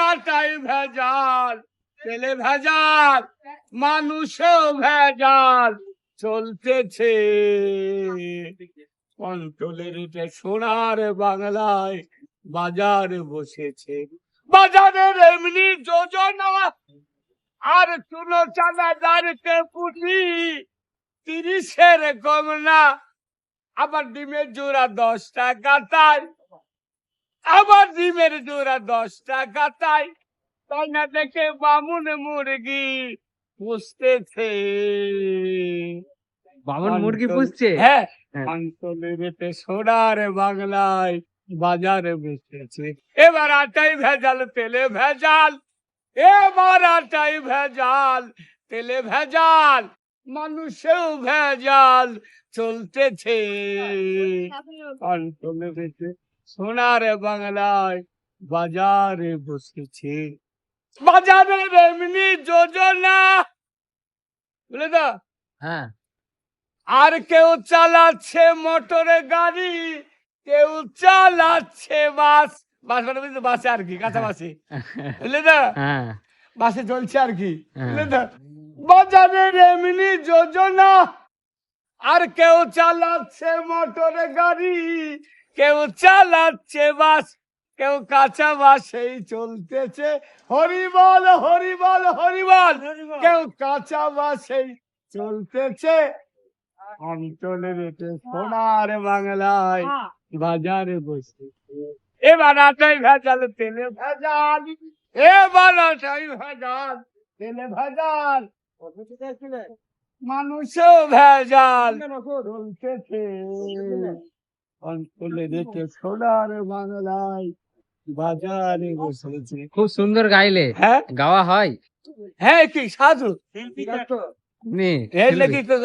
আটাই ভেজাল, তেলে ভেজাল, মানুষও ভেজাল চলতেছে। কন্ট্রোলের রেটে সোনার বাংলায় বাজারে বসেছে। বাজারের এমনি যোজনা আর চুনো চাঁদাদারকে পুঁজি 30-এর কম না। আবার ডিমের জোড়া 10 টাকা তাই, আবার ডিমের জোড়া 10 টাকা তাই। তাই না দেখে বামুন মুরগি পুষতেছে। বামন মুরগি পুষছে? হ্যাঁ, হ্যাঁ। অঞ্চলের রেটে সোনার বাংলায় বাজারে বেচেছে। এবার আটাই ভেজাল, তেলে ভেজাল, এবার আটাই ভেজাল, তেলে ভেজাল, মানুষেও ভেজাল চলতেছে। অঞ্চলের রেটে সোনার বাংলায় বাজারে বসেছে। বাজারের এমনি যোজনা, বুঝলে তো? হ্যাঁ। আর কেউ চালাচ্ছে মোটরে গাড়ি, কেউ চালাচ্ছে বাস। বাস মানে বুঝলি, বাসে আর কি, কাঁচা বাসে, বুঝলে তো? হ্যাঁ। বাসে চলছে আর কি, বুঝলে তো? বাজারের এমনি যোজনা, আর কেউ চালাচ্ছে মোটরে গাড়ি, কেউ চালাচ্ছে বাস, কেউ কাঁচা বাসেই চলতেছে। হরিবল হরিবল হরিবল, কেউ কাঁচা বাসেই চলতেছে। অঞ্চলের রেটে সোনার বাংলায় বাজারে বসেছে। এবার আটাই ভেজাল, তেলে ভেজাল, এবার আটাই ভেজাল, তেলে ভেজাল, মানুষও ভেজাল চলতেছে। অঞ্চলের রেটে সোনার বাংলায় বাজারে বসেছে। খুব সুন্দর গাইলে। হ্যাঁ গাওয়া হয়? হ্যাঁ, কি সাধু নি এর লেগে তো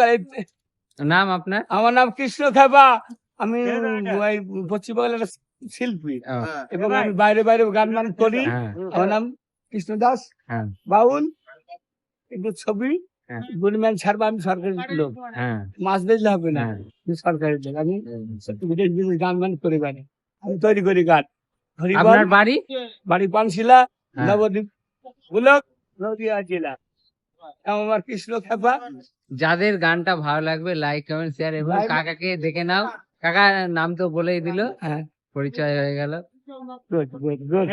নাম আপনার? আমার নাম কৃষ্ণ খেপা। আমি ওই পশ্চিমবঙ্গের একটা শিল্পী ও, এবং আমি বাইরে বাইরে গান মান করি। হ্যাঁ। আমার নাম কৃষ্ণ দাস, হ্যাঁ। বাউল, কিন্তু ছবি হ্যাঁ। গুণম্যান ছাড়বা। আমি সরকারি লোক, হ্যাঁ। মাছ বেচলে হবে না, হ্যাঁ। আমি সরকারি লোক। আমি বিদেশ বিদেশ গান মান করি, বাইরে আমি তৈরি করি গান। হরিবল, আপনার বাড়ি? বাড়ি পানশিলা, হ্যাঁ। নবদ্বীপ ব্লক, নদিয়া জেলা। আমার কৃষ্ণ খেপা। যাদের গানটা ভালো লাগবে লাইক কমেন্ট শেয়ার এবং Like- কাকাকে দেখে নাও। কাকার নাম তো বলেই দিল, হ্যাঁ, পরিচয় হয়ে গেল। Good good good.